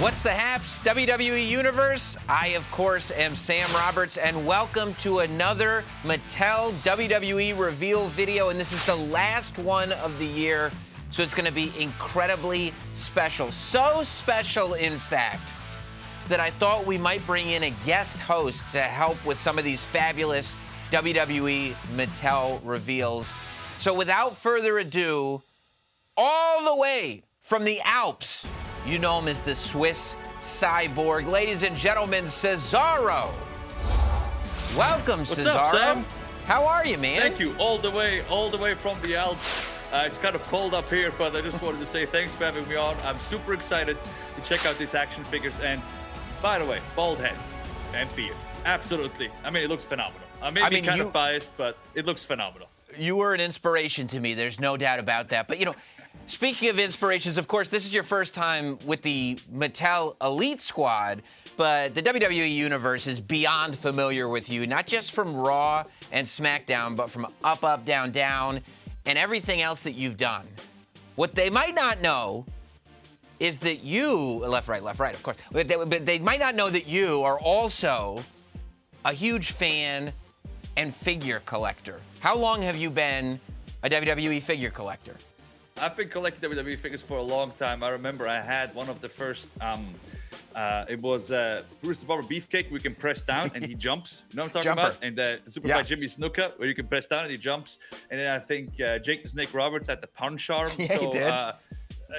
What's the haps, WWE Universe? I, of course, am Sam Roberts, and welcome to another Mattel WWE reveal video, and this is the last one of the year, so it's going to be incredibly special. So special, in fact, that I thought we might bring in a guest host to help with some of these fabulous WWE Mattel reveals. So without further ado, all the way from the Alps, you know him as the Swiss Cyborg. Ladies and gentlemen, Cesaro. Welcome, What's Cesaro. up, Sam? How are you, man? Thank you. All the way from the Alps. It's kind of cold up here, but I just wanted to say thanks for having me on. I'm super excited to check out these action figures. And by the way, bald head and beard. Absolutely. I mean, it looks phenomenal. I may be kind of biased, but it looks phenomenal. You were an inspiration to me. There's no doubt about that. But, you know, speaking of inspirations, of course, this is your first time with the Mattel Elite Squad, but the WWE Universe is beyond familiar with you, not just from Raw and SmackDown, but from Up, Down, Down, and everything else that you've done. What they might not know is that you, left, right, of course, but they might not know that you are also a huge fan and figure collector. How long have you been a WWE figure collector? I've been collecting WWE figures for a long time. I remember I had one of the first, it was Bruce the Barber Beefcake, where you can press down and he jumps. You know what I'm talking about? And Superfly Jimmy Snuka, where you can press down and he jumps. And then I think Jake the Snake Roberts had the punch arm. Yeah, he did.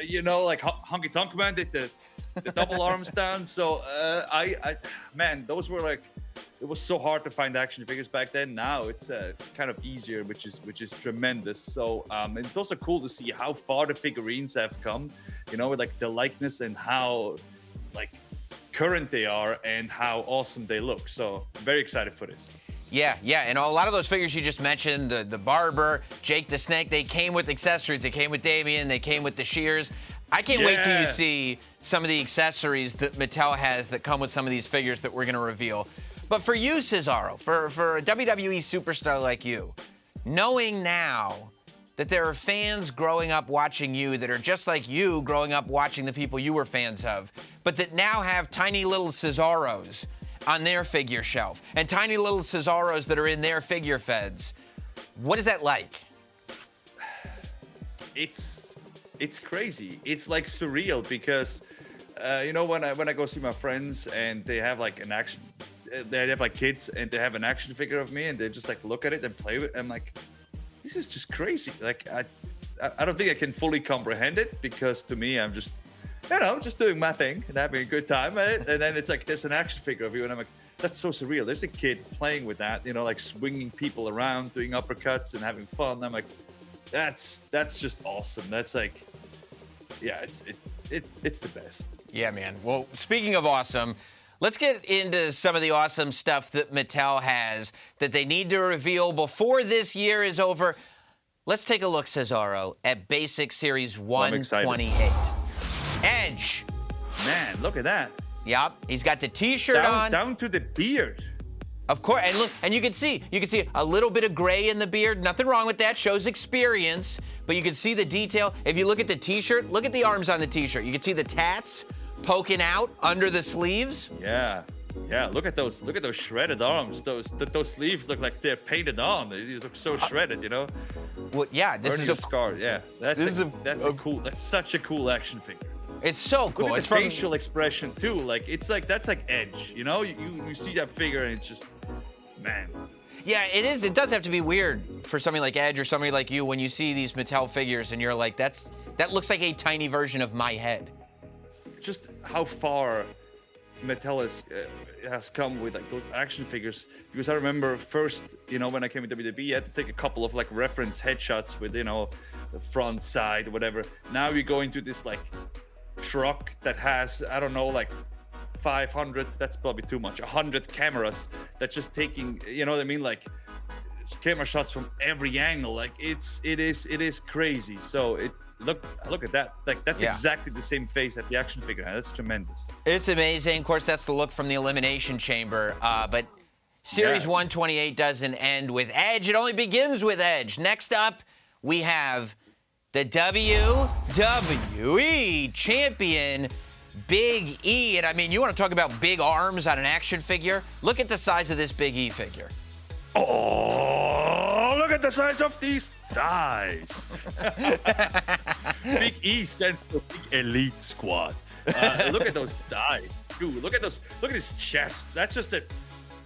You know, like Honky Tonk Man did the double arms down. So man, those were like, it was so hard to find action figures back then. Now it's kind of easier, which is tremendous. So it's also cool to see how far the figurines have come, you know, with like the likeness and how like current they are and how awesome they look. So I'm very excited for this. Yeah, and a lot of those figures you just mentioned, the Barber, Jake the Snake, they came with accessories. They came with Damien, they came with the shears. I can't wait till you see some of the accessories that Mattel has that come with some of these figures that we're going to reveal. But for you, Cesaro, for a WWE superstar like you, knowing now that there are fans growing up watching you that are just like you growing up watching the people you were fans of, but that now have tiny little Cesaros on their figure shelf and tiny little Cesaros that are in their figure feds, what is that like? It's crazy. It's like surreal because, you know, when I go see my friends and they have like an action, they have like kids and they have an action figure of me and they just like look at it and play with it. I'm like, this is just crazy. Like I don't think I can fully comprehend it because to me I'm just, you know, just doing my thing and having a good time at it. And then it's like there's an action figure of you and I'm like, that's so surreal. There's a kid playing with that, you know, like swinging people around, doing uppercuts and having fun. I'm like, that's just awesome. That's like, yeah, it's the best. Yeah, man. Well, speaking of awesome, let's get into some of the awesome stuff that Mattel has that they need to reveal before this year is over. Let's take a look, Cesaro, at Basic Series 128. Edge. Man, look at that. Yep, he's got the T-shirt on. Down to the beard. Of course, and look, and you can see a little bit of gray in the beard. Nothing wrong with that, shows experience, but you can see the detail. If you look at the T-shirt, look at the arms on the T-shirt. You can see the tats poking out under the sleeves. Yeah, look at those shredded arms. Those sleeves look like they're painted on. They look so shredded, you know. Well, yeah, this is a scar. Yeah, that's such a cool action figure. It's so cool. Look at the facial expression too. Like that's like Edge. You know, you see that figure and it's just, man. Yeah, it is. It does have to be weird for somebody like Edge or somebody like you when you see these Mattel figures and you're like, that looks like a tiny version of my head. Just how far Mattel has come with like those action figures, because I remember first, you know, when I came to WWE, I had to take a couple of like reference headshots with, you know, the front, side, whatever. Now we go into this like truck that has, I don't know, like 500, that's probably too much, 100 cameras that's just taking, you know what I mean, like camera shots from every angle. Like it is crazy. So look at that. Like that's exactly the same face that the action figure has. That's tremendous. It's amazing. Of course, that's the look from the Elimination Chamber. But Series 128 doesn't end with Edge. It only begins with Edge. Next up, we have the WWE Champion, Big E. And I mean, you want to talk about big arms on an action figure? Look at the size of this Big E figure. Oh, look at the size of these thighs. Big E stands for Big Elite Squad. Look at those thighs. Dude, look at his chest. That's just a...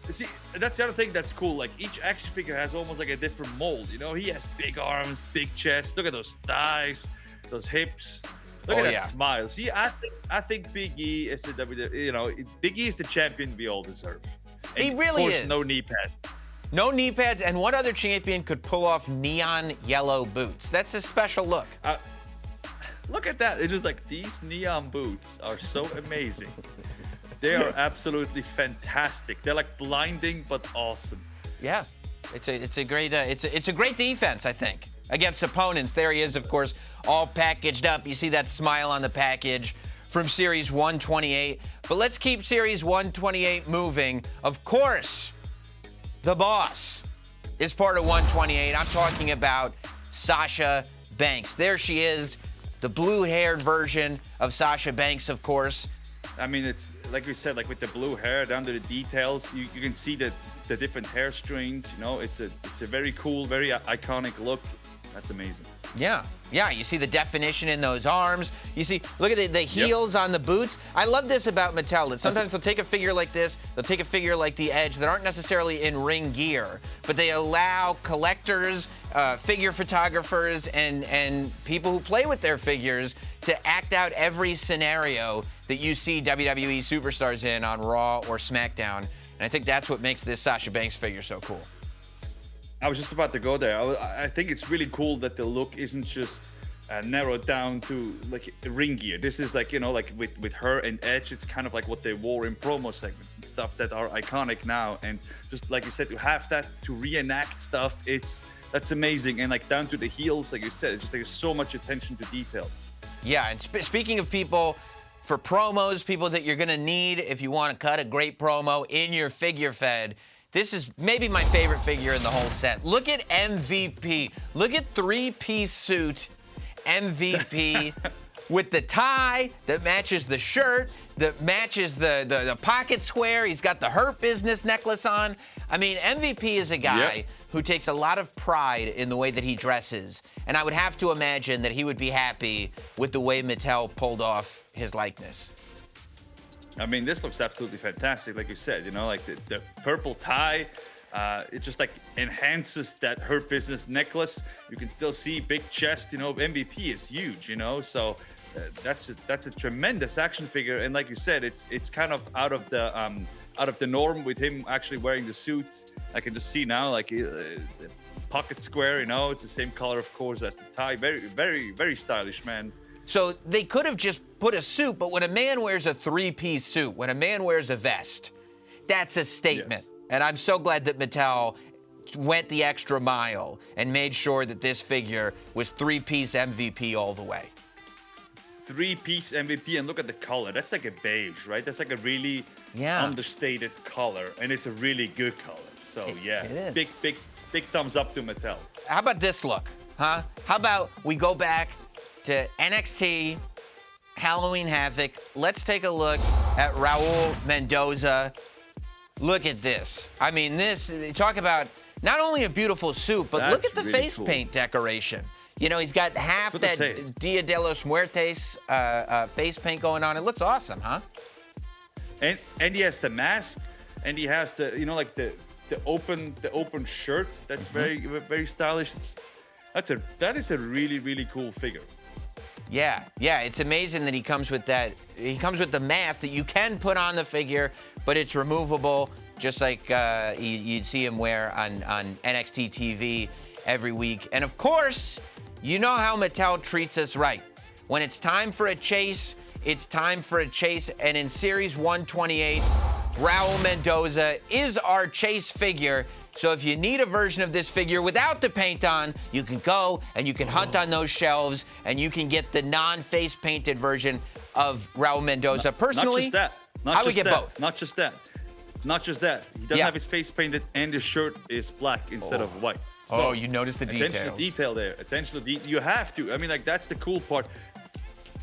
See, that's the other thing that's cool. Like, each action figure has almost like a different mold. You know, he has big arms, big chest. Look at those thighs, those hips. Look at that smile. See, I think Big E is Big E is the champion we all deserve. And he really of course, is. no knee pads. No knee pads, and what other champion could pull off neon yellow boots? That's a special look. Look at that. It's just like, these neon boots are so amazing. They are absolutely fantastic. They're like blinding but awesome. Yeah, it's a great defense, I think, against opponents. There he is, of course, all packaged up. You see that smile on the package from Series 128. But let's keep Series 128 moving. Of course, the boss is part of 128. I'm talking about Sasha Banks. There she is, the blue-haired version of Sasha Banks, of course. I mean, it's like we said, like with the blue hair down to the details, you can see the different hair strings. You know, it's a very cool, very iconic look. That's amazing. Yeah, you see the definition in those arms. You see, look at the heels on the boots. I love this about Mattel, that sometimes they'll take a figure like this, they'll take a figure like the Edge that aren't necessarily in ring gear, but they allow collectors, figure photographers, and people who play with their figures to act out every scenario that you see WWE superstars in on Raw or SmackDown. And I think that's what makes this Sasha Banks figure so cool. I was just about to go there. I think it's really cool that the look isn't just narrowed down to like ring gear. This is like, you know, like with her and Edge, it's kind of like what they wore in promo segments and stuff that are iconic now. And just like you said, to have that, to reenact stuff, that's amazing. And like down to the heels, like you said, it's just there's so much attention to detail. Yeah, and speaking of people for promos, people that you're gonna need if you want to cut a great promo in your figure fed, this is maybe my favorite figure in the whole set. Look at MVP. Look at three-piece suit MVP with the tie that matches the shirt, that matches the pocket square. He's got the Hurt Business necklace on. I mean, MVP is a guy who takes a lot of pride in the way that he dresses. And I would have to imagine that he would be happy with the way Mattel pulled off his likeness. I mean, this looks absolutely fantastic, like you said, you know, like the purple tie, it just like enhances that Hurt Business necklace. You can still see big chest, you know, MVP is huge, you know, so that's a tremendous action figure. And like you said, it's kind of out of the norm with him actually wearing the suit. I can just see now, like the pocket square, you know, it's the same color, of course, as the tie. Very, very, very stylish, man. So they could have just put a suit, but when a man wears a three-piece suit, when a man wears a vest, that's a statement. Yes. And I'm so glad that Mattel went the extra mile and made sure that this figure was three-piece MVP all the way. Three-piece MVP, and look at the color. That's like a beige, right? That's like a really understated color, and it's a really good color. So it is. Big thumbs up to Mattel. How about this look, huh? How about we go back to NXT, Halloween Havoc. Let's take a look at Raul Mendoza. Look at this. I mean, talk about not only a beautiful suit, but look at the face paint decoration. You know, he's got half that Dia de los Muertes face paint going on. It looks awesome, huh? And he has the mask, and he has the, you know, like the open shirt. That's very, very stylish. That is a really, really cool figure. Yeah, it's amazing that he comes with that. He comes with the mask that you can put on the figure, but it's removable, just like you'd see him wear on NXT TV every week. And of course, you know how Mattel treats us right. When it's time for a chase, it's time for a chase. And in Series 128, Raul Mendoza is our chase figure. So if you need a version of this figure without the paint on, you can go and you can hunt on those shelves and you can get the non-face painted version of Raul Mendoza. Personally, I would get both. Not just that. He doesn't have his face painted and his shirt is black instead of white. So you notice the details. Attention to detail there. Attention to detail. You have to. I mean, like, that's the cool part.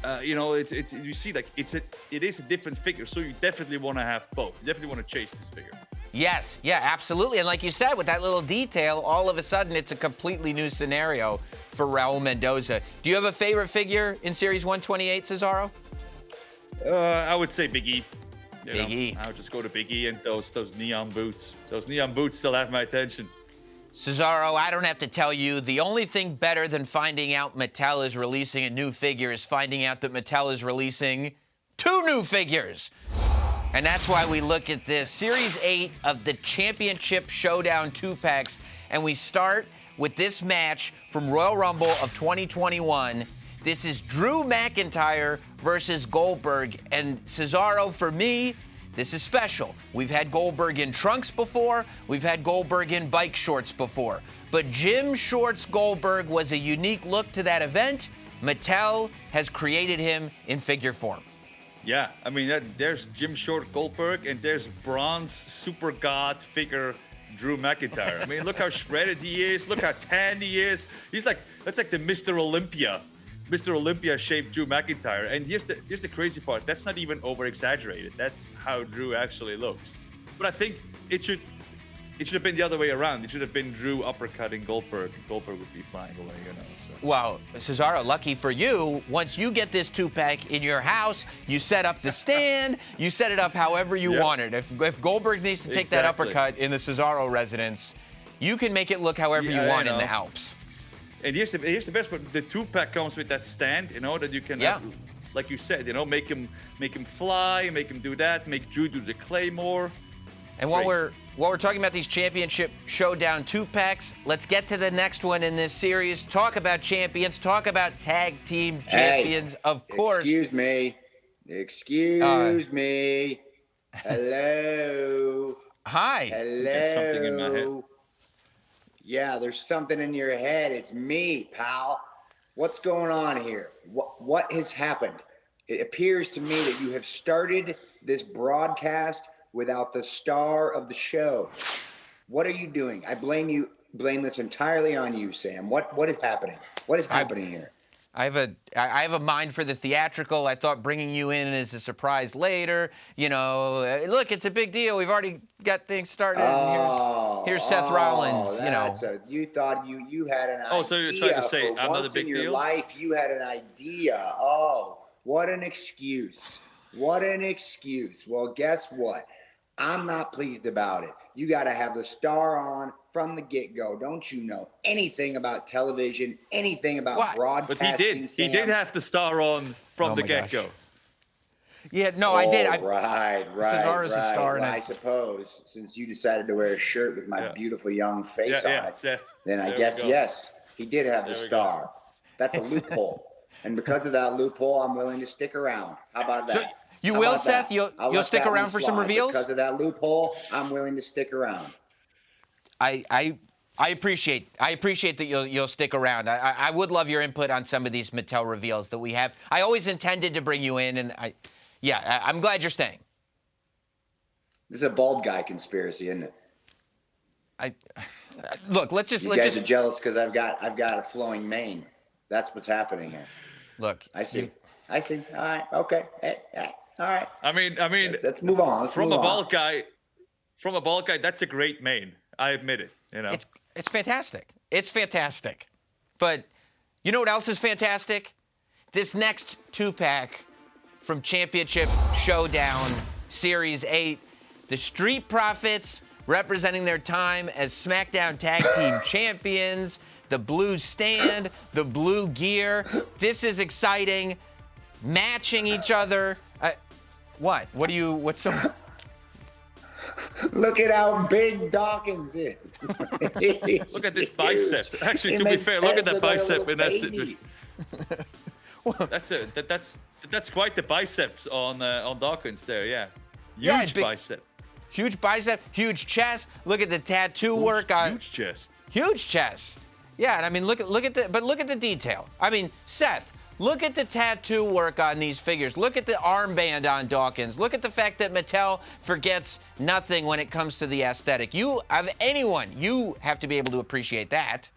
it's you see like it is a different figure, so you definitely want to have both. You definitely want to chase this figure. Yes, yeah, absolutely. And like you said, with that little detail, all of a sudden it's a completely new scenario for Raul Mendoza. Do you have a favorite figure in Series 128, Cesaro? I would say Big E. Big E. I would just go to Big E and those neon boots. Those neon boots still have my attention. Cesaro, I don't have to tell you, the only thing better than finding out Mattel is releasing a new figure is finding out that Mattel is releasing 2 new figures. And that's why we look at this Series 8 of the Championship Showdown 2-packs, and we start with this match from Royal Rumble of 2021. This is Drew McIntyre versus Goldberg, and Cesaro, for me, this is special. We've had Goldberg in trunks before. We've had Goldberg in bike shorts before. But Gym Shorts Goldberg was a unique look to that event. Mattel has created him in figure form. Yeah, I mean, there's Gym Short Goldberg, and there's bronze super god figure Drew McIntyre. I mean, look how shredded he is. Look how tan he is. That's like the Mr. Olympia shaped Drew McIntyre. And here's the crazy part. That's not even over exaggerated. That's how Drew actually looks. But I think it should have been the other way around. It should have been Drew uppercutting Goldberg. Goldberg would be flying away, So. Well, Cesaro, lucky for you, once you get this 2-pack in your house, you set up the stand, you set it up however you want it. If Goldberg needs to take that uppercut in the Cesaro residence, you can make it look however you want in the Alps. And here's the best part. The 2-pack comes with that stand, that you can, like you said, make him fly, make him do that, make Drew do the Claymore. And while we're talking about these Championship Showdown 2-packs, let's get to the next one in this series. Talk about champions. Talk about tag team champions, of course. Excuse me. Hello. Hi. Hello. There's something in my head. Yeah, there's something in your head. It's me, pal. What's going on here? What has happened? It appears to me that you have started this broadcast without the star of the show. What are you doing? I blame this entirely on you, Sam. What is happening? What is happening here? I have a mind for the theatrical. I thought bringing you in as a surprise later. Look, it's a big deal. We've already got things started. Here's Seth Rollins. You thought you had an idea. So you're trying to say I'm not a once big in your deal? life, you had an idea. Oh, what an excuse! What an excuse. Well, guess what? I'm not pleased about it. You got to have the star on from the get-go. Don't you know anything about television, anything about broadcasting? But he did have the star on from the get-go. Gosh. Yeah, no, I did. Right. Cesaro's a star. Well, I suppose since you decided to wear a shirt with my beautiful young face on it, then I guess, yes, he did have the star. That's a loophole. And because of that loophole, I'm willing to stick around. How about that? So you will, Seth? You'll stick around for some reveals? Because of that loophole, I'm willing to stick around. I appreciate that you'll stick around. I would love your input on some of these Mattel reveals that we have. I always intended to bring you in, and I'm glad you're staying. This is a bald guy conspiracy, isn't it? Look. Let's just. You guys are jealous because I've got a flowing mane. That's what's happening here. Look. I see. All right. Okay. All right. I mean. Let's move on. From a bald guy, that's a great mane. I admit it. It's fantastic. It's fantastic. But you know what else is fantastic? This next 2-pack from Championship Showdown Series 8. The Street Profits representing their time as SmackDown Tag Team Champions. The blue stand, the blue gear. This is exciting. Matching each other. What's so... Look at how big Dawkins is. Look at this bicep. Actually, to be fair, look at that bicep, and that's it. That's quite the biceps on Dawkins there. Yeah, huge bicep. Huge bicep, huge chest. Look at the tattoo work on. Huge chest. Huge chest. Yeah, and I mean, look at the detail. I mean, Seth. Look at the tattoo work on these figures. Look at the armband on Dawkins. Look at the fact that Mattel forgets nothing when it comes to the aesthetic. You have to be able to appreciate that.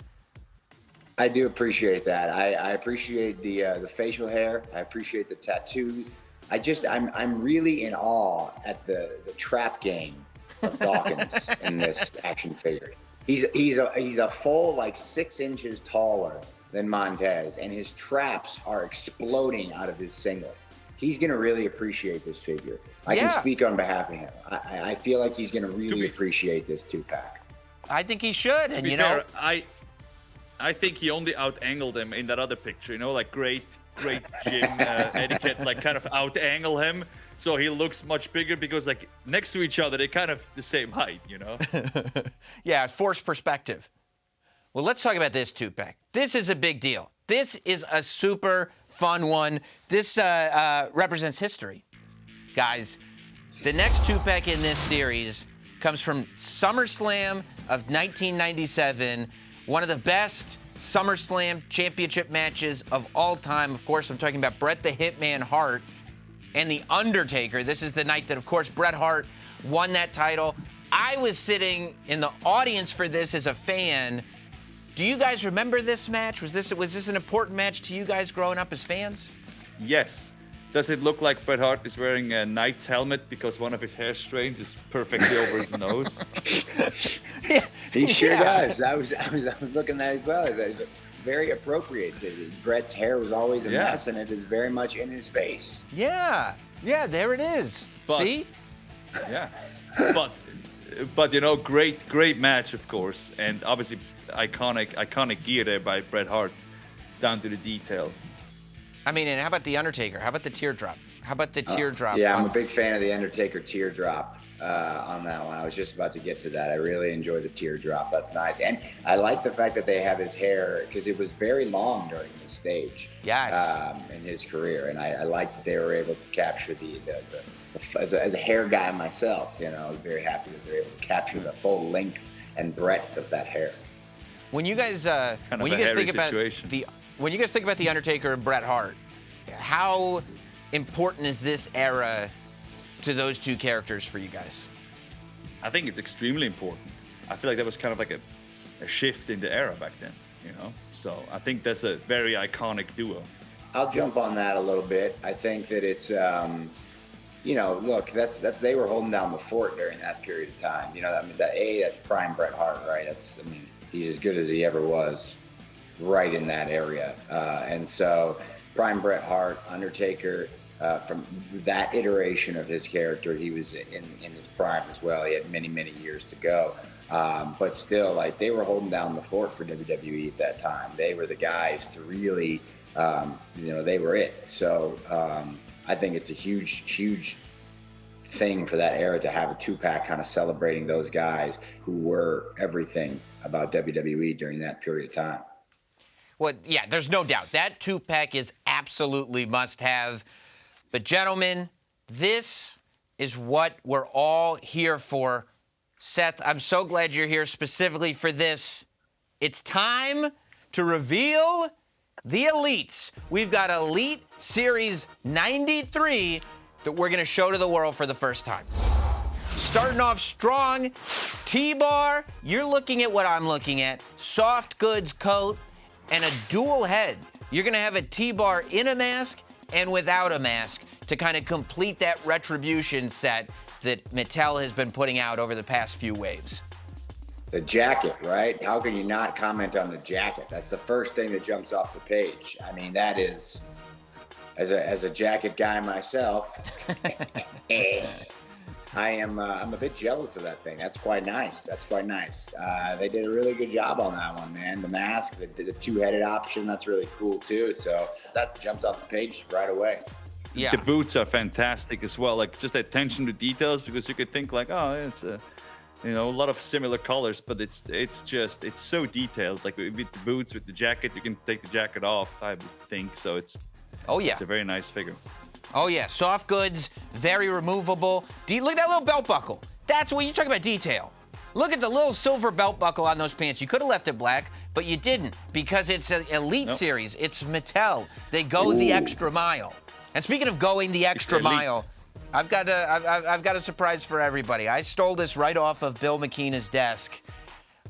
I do appreciate that. I appreciate the facial hair. I appreciate the tattoos. I'm really in awe at the trap game of Dawkins in this action figure. He's a full like 6 inches taller than Montez, and his traps are exploding out of his singlet. He's gonna really appreciate this figure. I can speak on behalf of him. I feel like he's gonna really appreciate this 2-pack. I think he should, and fair, I think he only out-angled him in that other picture. Like great gym etiquette, like kind of out-angle him. So he looks much bigger because like next to each other, they're kind of the same height, Yeah, forced perspective. Well, let's talk about this 2-pack. This is a big deal. This is a super fun one. This represents history. Guys, the next 2-pack in this series comes from SummerSlam of 1997, one of the best SummerSlam championship matches of all time. Of course, I'm talking about Bret the Hitman Hart and The Undertaker. This is the night that, of course, Bret Hart won that title. I was sitting in the audience for this as a fan. Do you guys remember this match? Was this an important match to you guys growing up as fans? Yes. Does it look like Bret Hart is wearing a knight's helmet because one of his hair strands is perfectly over his nose? He sure does. I was looking at that as well. It's very appropriate. Bret's hair was always a mess, and it is very much in his face. Yeah, there it is. See? Yeah. But great match, of course, and obviously iconic gear there by Bret Hart, down to the detail. I mean, and how about The Undertaker? How about the teardrop? How about the teardrop? Yeah, I'm a big fan of the Undertaker teardrop on that one. I was just about to get to that. I really enjoy the teardrop. That's nice. And I like the fact that they have his hair, because it was very long during the stage. Yes. In his career. And I like that they were able to capture the as a hair guy myself, I was very happy that they're able to capture the full length and breadth of that hair. When you guys think about The Undertaker and Bret Hart, how important is this era to those two characters for you guys? I think it's extremely important. I feel like that was kind of like a shift in the era back then, So I think that's a very iconic duo. I'll jump on that a little bit. I think that it's look, that's they were holding down the fort during that period of time. That's prime Bret Hart, right? He's as good as he ever was, right in that area. And so, prime Bret Hart, Undertaker, from that iteration of his character, he was in his prime as well. He had many years to go, but still, like, they were holding down the fort for WWE at that time. They were the guys to really, they were it. So I think it's a huge thing for that era to have a 2-pack kind of celebrating those guys who were everything about WWE during that period of time. Well, yeah, there's no doubt. That 2-pack is absolutely must-have. But, gentlemen, this is what we're all here for. Seth, I'm so glad you're here specifically for this. It's time to reveal the Elites. We've got Elite Series 93 that we're going to show to the world for the first time. Starting off strong, T-bar, you're looking at what I'm looking at. Soft goods coat and a dual head. You're going to have a T-bar in a mask and without a mask to kind of complete that retribution set that Mattel has been putting out over the past few waves. The jacket, right? How can you not comment on the jacket? That's the first thing that jumps off the page. I mean, that is, as a jacket guy myself, I'm a bit jealous of that thing. That's quite nice. They did a really good job on that one, man. The mask, the 2-headed option, that's really cool too. So that jumps off the page right away. Yeah. The boots are fantastic as well. Like, just attention to details, because you could think like, oh, it's a lot of similar colors, but it's so detailed. Like with the boots, with the jacket, you can take the jacket off, I would think. So it's a very nice figure. Oh, yeah. Soft goods, very removable. Look at that little belt buckle. That's what you talk about detail. Look at the little silver belt buckle on those pants. You could have left it black, but you didn't, because it's an Elite Series. It's Mattel. They go the extra mile. And speaking of going the extra mile, I've got a surprise for everybody. I stole this right off of Bill McKenna's desk.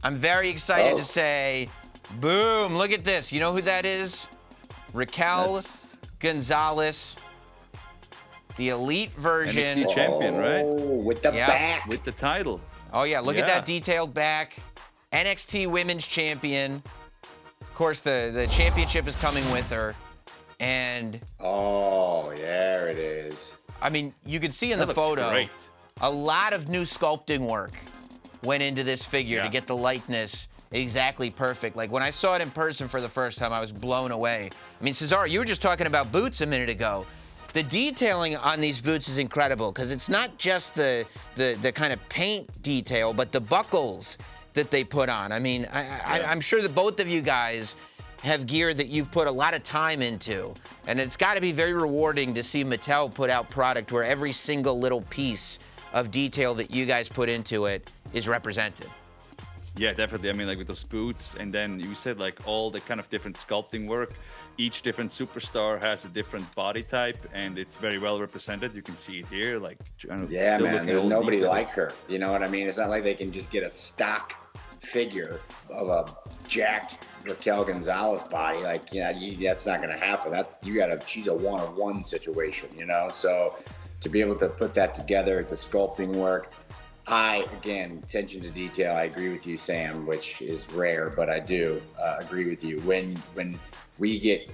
I'm very excited to say Boom, look at this. You know who that is? Raquel Gonzalez, the elite version. NXT champion, right? With the back. With the title. Oh, yeah, look at that detailed back. NXT Women's Champion. Of course, the championship is coming with her. And... Oh, there it is. I mean, you can see in the photo, great. A lot of new sculpting work went into this figure to get the likeness exactly perfect. Like, when I saw it in person for the first time, I was blown away. I mean, Cesaro, you were just talking about boots a minute ago. The detailing on these boots is incredible because it's not just the kind of paint detail, but the buckles that they put on. I mean, I'm sure that both of you guys have gear that you've put a lot of time into, and it's got to be very rewarding to see Mattel put out product where every single little piece of detail that you guys put into it is represented. Yeah, definitely. I mean, like with those boots, and then you said like all the kind of different sculpting work. Each different superstar has a different body type, and it's very well represented. You can see it here. Like, yeah, man, there's nobody like her. You know what I mean? It's not like they can just get a stock figure of a jacked Raquel Gonzalez body. Like, that's not going to happen. She's a one-on-one situation, you know? So to be able to put that together, the sculpting work, again, attention to detail, I agree with you, Sam, which is rare, but I do agree with you. When we get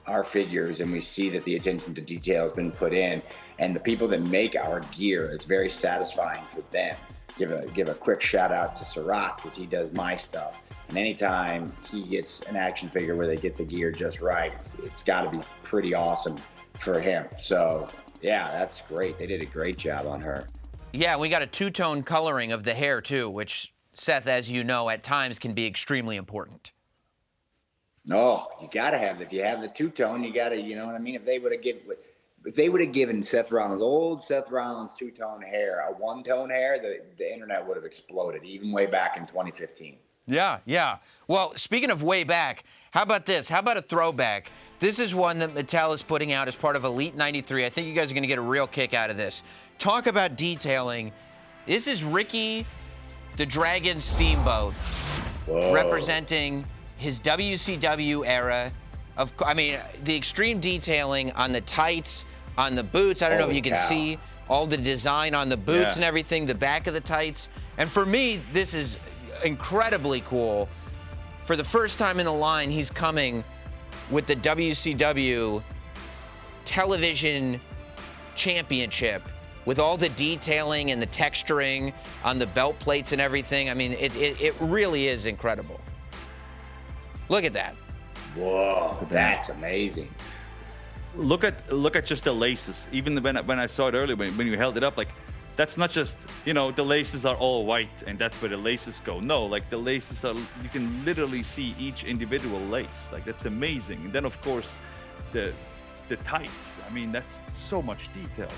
our figures and we see that the attention to detail has been put in, and the people that make our gear, it's very satisfying for them. Give a quick shout out to Sirach because he does my stuff. And anytime he gets an action figure where they get the gear just right, it's got to be pretty awesome for him. So yeah, that's great. They did a great job on her. Yeah, we got a two-tone coloring of the hair too, which, Seth, as you know, at times can be extremely important. No, you got to have it. If you have the two-tone, you got to, you know what I mean? If they would have given Seth Rollins two-tone hair, a one-tone hair, the internet would have exploded, even way back in 2015. Yeah. Well, speaking of way back, how about this? How about a throwback? This is one that Mattel is putting out as part of Elite 93. I think you guys are going to get a real kick out of this. Talk about detailing. This is Ricky the Dragon Steamboat. Whoa. Representing his WCW era. The extreme detailing on the tights, on the boots. I don't know if you can see all the design on the boots and everything, the back of the tights. And for me, this is incredibly cool. For the first time in the line, he's coming with the WCW Television Championship with all the detailing and the texturing on the belt plates and everything. I mean, it really is incredible. Look at that. Whoa, that's amazing. Look at just the laces. Even when I saw it earlier, when you held it up, like, that's not just, the laces are all white and that's where the laces go. No, like the laces are, you can literally see each individual lace. Like, that's amazing. And then of course the tights. I mean, that's so much detail.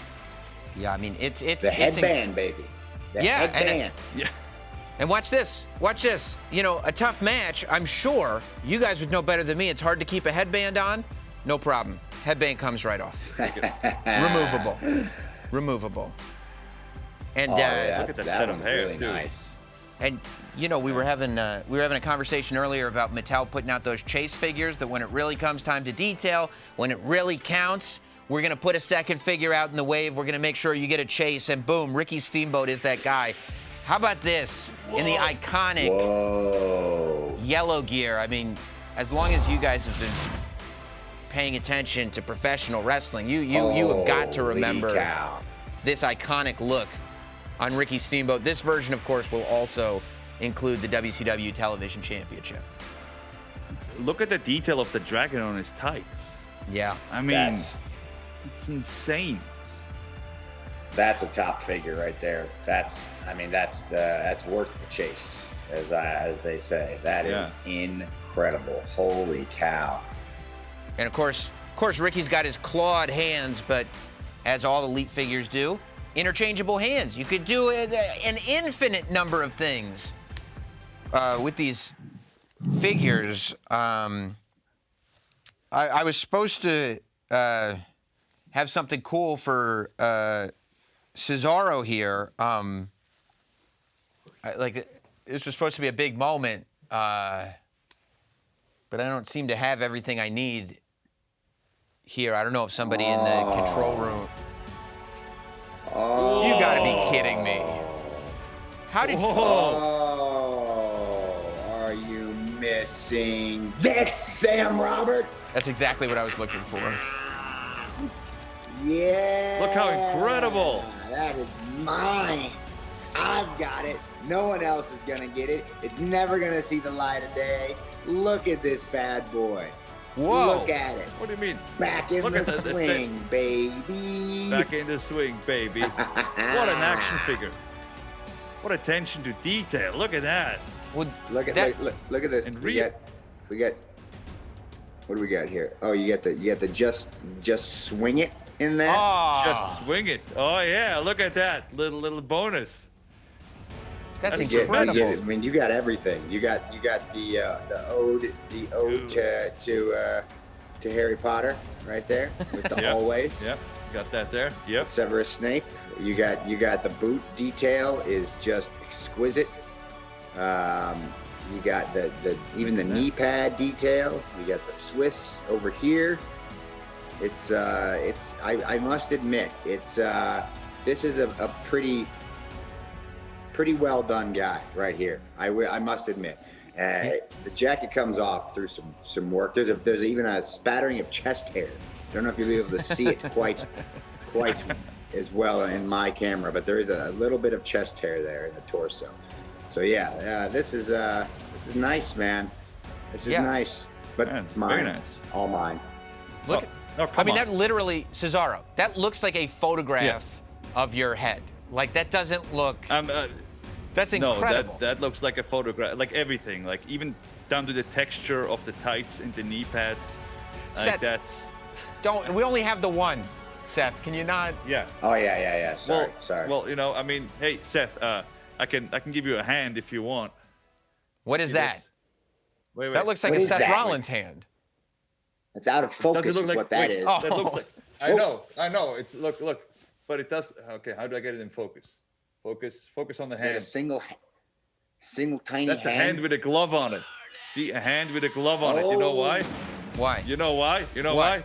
Yeah, I mean, it's the headband, baby. The headband. And watch this. A tough match, I'm sure you guys would know better than me. It's hard to keep a headband on. No problem. Headband comes right off. Removable. And look at that set set of of hair, really too. nice. And we were having a conversation earlier about Mattel putting out those chase figures that when it really comes time to detail, when it really counts, we're going to put a second figure out in the wave. We're going to make sure you get a chase, and boom, Ricky Steamboat is that guy. How about this? In the iconic yellow gear. I mean, as long as you guys have been paying attention to professional wrestling, you have got to remember this iconic look on Ricky Steamboat. This version, of course, will also include the WCW Television Championship. Look at the detail of the dragon on his tights. Yeah. I mean, it's insane. That's a top figure right there. That's worth the chase, as they say. That is incredible. Holy cow. And of course, Ricky's got his clawed hands, but as all elite figures do, interchangeable hands. You could do an infinite number of things with these figures. I was supposed to have something cool for Cesaro here. This was supposed to be a big moment. but I don't seem to have everything I need here. I don't know if somebody in the control room. Oh. You got to be kidding me. How did you? Oh, are you missing this, Sam Roberts? That's exactly what I was looking for. Yeah. Look how incredible. That is mine. I've got it. No one else is going to get it. It's never going to see the light of day. Look at this bad boy. Whoa. Look at it. What do you mean? Back in Look the at that swing, baby. Back in the swing, baby. What an action figure. What attention to detail. Look at that. Well, Look at look at this. And We got what do we got here? Oh, you got the just swing it in there. Just swing it. Oh yeah, look at that. Little bonus. that's That's incredible. I mean, you got everything. You got the ode to Harry Potter right there with the always. Yep. Got that there. Yep. Severus Snape. You got the boot detail is just exquisite. You got even the knee pad detail. You got the Swiss over here. It's I must admit this is a pretty well done guy right here. I must admit. The jacket comes off through some work. There's even a spattering of chest hair. I don't know if you'll be able to see it quite as well in my camera, but there is a little bit of chest hair there in the torso. So yeah, this is nice, man. This is nice, but it's mine. Very nice. All mine. Look. I mean, that literally, Cesaro. That looks like a photograph of your head. Like that doesn't look. That's incredible. No, that looks like a photograph. Like everything. Like even down to the texture of the tights and the knee pads. Like Seth, that's. we only have the one, Seth. Can you not? Yeah. Oh yeah. Sorry. Well, I mean, hey Seth, I can give you a hand if you want. What is that? Wait. That looks like What a is Seth that? Rollins hand. It's out of focus. Does it look like what that is. Oh. That looks like. I know. It's look, but it does. Okay, how do I get it in focus? Focus on the Is it a hand. single tiny That's hand? a hand with a glove on it. See, a hand with a glove on it. You know why? Why? You know why? Why?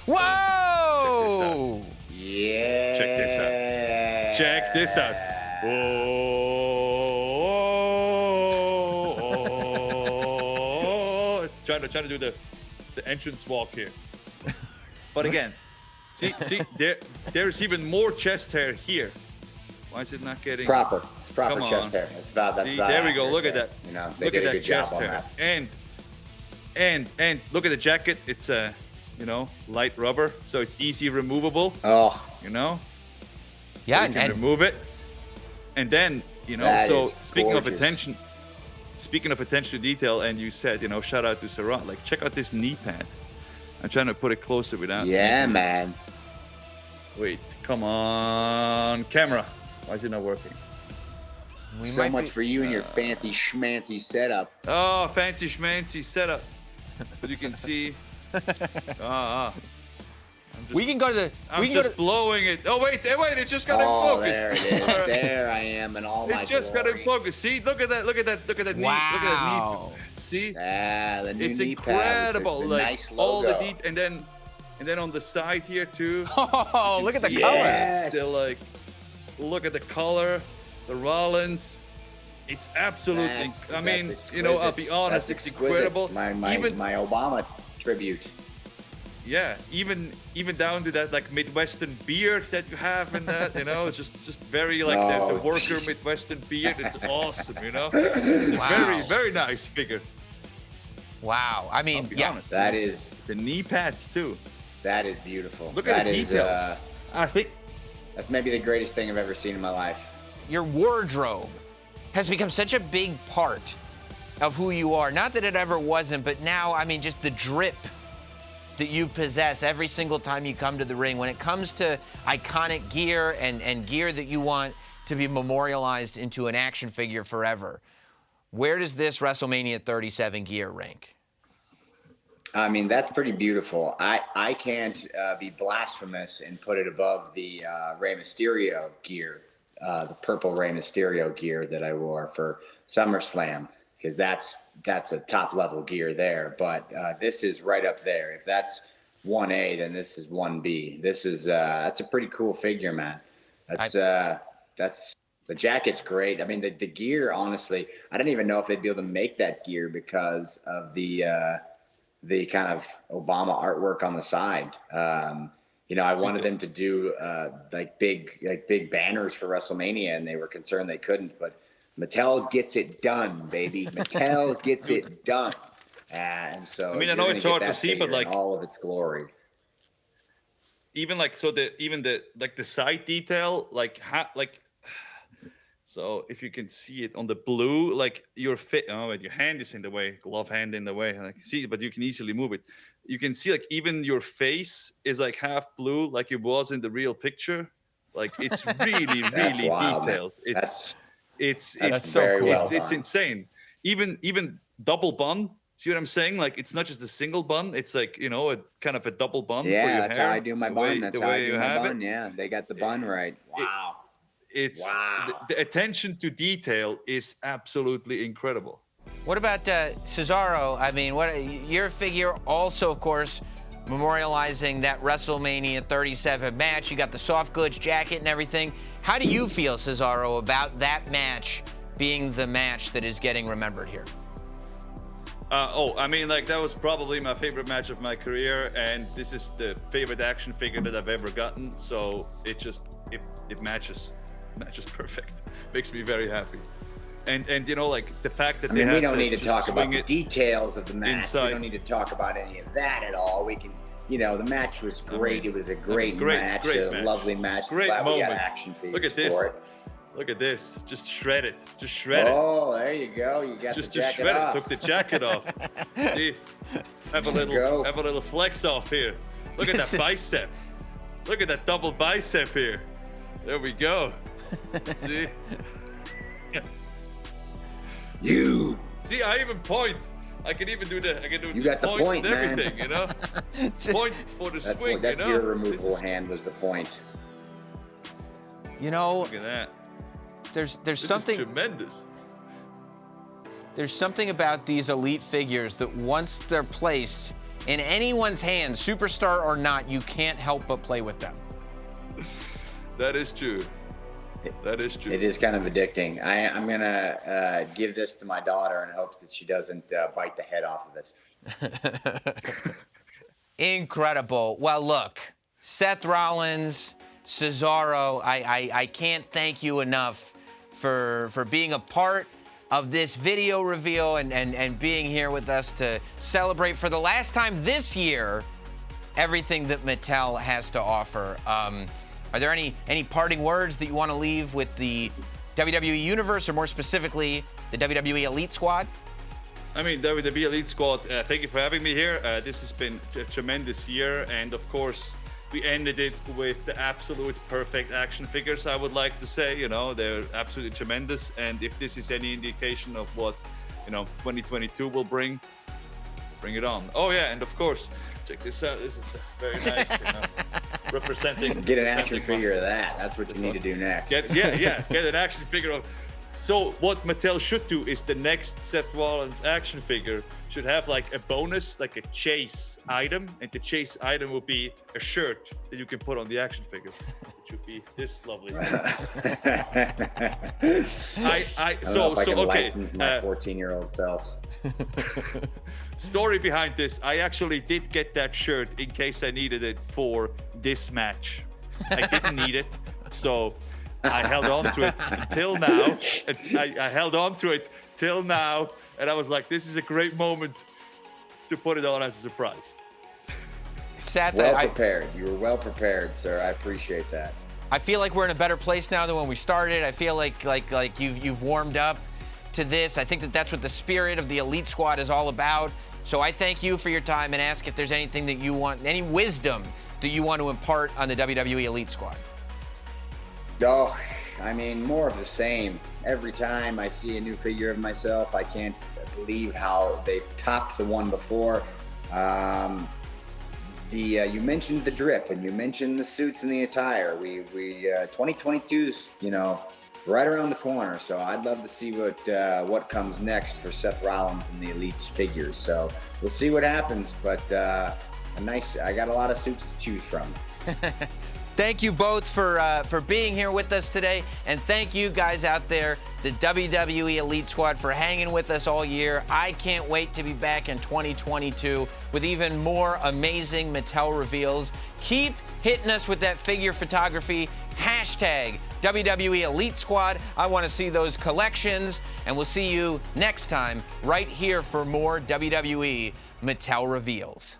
Whoa! Yeah. Check this out. Check this out. Oh. Trying to do the entrance walk here. But again, see, there's even more chest hair here. Why is it not getting Proper? It's proper Come chest on. hair. That's about See, there we go. accurate Look at there. that. You know, they Look did at a that good job chest on hair. that. And look at the jacket. It's light rubber, so it's easy removable. Oh, Yeah, Yeah, you can and remove it. And then, That so is speaking gorgeous. of attention to detail, and you said, shout out to Sarah, like check out this knee pad. I'm trying to put it closer without. yeah, man. Wait, come on, camera. Why is it not working? we So might much be- for you and your fancy schmancy setup. Oh, fancy schmancy setup. You can see. We can go to the. I'm we can go just to. blowing it. Oh wait, it just got in Oh, focus. there it is. All right. There I am in all my It just got in glory. focus. See, look at that knee. Look at that knee. Look at that Wow. knee. See, Ah, the new it's knee pad with incredible. the Like nice all the logo. and then on the side here too. Oh, look at the see- color. Yes. They're like, look at the color, the Rollins. It's absolutely. I mean, that's I'll be exquisite. honest, That's it's exquisite. incredible. My Obama tribute. Yeah, even down to that like Midwestern beard that you have in that, it's just very like the Oh, worker geez. Midwestern beard. It's awesome, It's a very, very nice figure. Wow. I mean, I'll be yeah. honest. That is The knee pads too. beautiful. Look at That the is, details. I think that's maybe the greatest thing I've ever seen in my life. Your wardrobe has become such a big part of who you are. Not that it ever wasn't, but now, I mean, just the drip that you possess every single time you come to the ring. When it comes to iconic gear and gear that you want to be memorialized into an action figure forever, where does this WrestleMania 37 gear rank? I mean, that's pretty beautiful. I can't be blasphemous and put it above the Rey Mysterio gear, the purple Rey Mysterio gear that I wore for SummerSlam. because that's a top level gear there. But this is right up there. If that's 1A, then this is 1B. This is that's a pretty cool figure, man. That's the jacket's great. I mean, the gear, honestly, I didn't even know if they'd be able to make that gear because of the kind of Obama artwork on the side. I wanted them to do big banners for WrestleMania, and they were concerned they couldn't. But Mattel gets it done, baby. Mattel gets it done. And so I mean, I know it's hard to see, but in all of its glory. Even the side detail, so if you can see it on the blue, like your hand is in the way, glove hand in the way. I can see it, but you can easily move it. You can see like even your face is like half blue, like it was in the real picture. Like it's really, really wild, detailed. Man. It's so cool. It's insane. Even double bun. See what I'm saying? Like it's not just a single bun. It's like a kind of a double bun. Yeah, for your that's hair, how I do my bun. That's how I do my bun. Yeah, they got the bun right. Wow. The attention to detail is absolutely incredible. What about Cesaro? I mean, your figure also, of course, memorializing that WrestleMania 37 match. You got the soft goods jacket and everything. How do you feel, Cesaro, about that match being the match that is getting remembered here? I mean, like that was probably my favorite match of my career, and this is the favorite action figure that I've ever gotten. So it matches perfect. Makes me very happy. And like the fact that we don't need to talk about the details of the match. Inside. We don't need to talk about any of that at all. We can, the match was great. It was a great match, lovely match. Great Glad moment. We got action figures Look at this. for it. Look at this. Just shred it. Oh, there you go. You got just the jacket shred off. it. Took the jacket off. See? Have a little flex off here. Look at that bicep. Look at that double bicep here. There we go. See? See, I even point. I can even do the. You got the point, and man. everything, Point for the swing, That gear removable hand was the point. Look at that. There's This something is tremendous. There's something about these elite figures that once they're placed in anyone's hands, superstar or not, you can't help but play with them. That is true. That is true. It is kind of addicting. I'm gonna give this to my daughter in hopes that she doesn't bite the head off of it. Incredible. Well, look, Seth Rollins, Cesaro, I can't thank you enough for being a part of this video reveal and being here with us to celebrate for the last time this year everything that Mattel has to offer. Are there any parting words that you want to leave with the WWE Universe, or more specifically, the WWE Elite Squad? I mean, WWE Elite Squad, thank you for having me here. This has been a tremendous year, and of course, we ended it with the absolute perfect action figures, I would like to say. They're absolutely tremendous, and if this is any indication of what 2022 will bring it on. Oh yeah, and of course, check this out. This is very nice, representing. Get an action figure of that. That's what you need to do next. Get an action figure of. So what Mattel should do is the next Seth Rollins action figure should have like a bonus, like a chase item, and the chase item will be a shirt that you can put on the action figure. It should be this lovely. I don't know if I can license my 14-year-old self. Story behind this: I actually did get that shirt in case I needed it for this match. I didn't need it, so I held on to it until now. I held on to it till now, and I was like, "This is a great moment to put it on as a surprise." Seth, well prepared. You were well prepared, sir. I appreciate that. I feel like we're in a better place now than when we started. I feel like you've warmed up to this. I think that's what the spirit of the Elite Squad is all about. So I thank you for your time and ask if there's anything that you want, any wisdom that you want to impart on the WWE Elite Squad. Oh, I mean, more of the same. Every time I see a new figure of myself, I can't believe how they've topped the one before. You mentioned the drip, and you mentioned the suits and the attire. 2022's, right around the corner. So I'd love to see what comes next for Seth Rollins and the Elite's figures. So we'll see what happens, but I got a lot of suits to choose from. Thank you both for being here with us today, and thank you guys out there, the WWE Elite Squad, for hanging with us all year. I can't wait to be back in 2022 with even more amazing Mattel reveals. Keep hitting us with that figure photography, hashtag WWE Elite Squad. I want to see those collections, and we'll see you next time right here for more WWE Mattel reveals.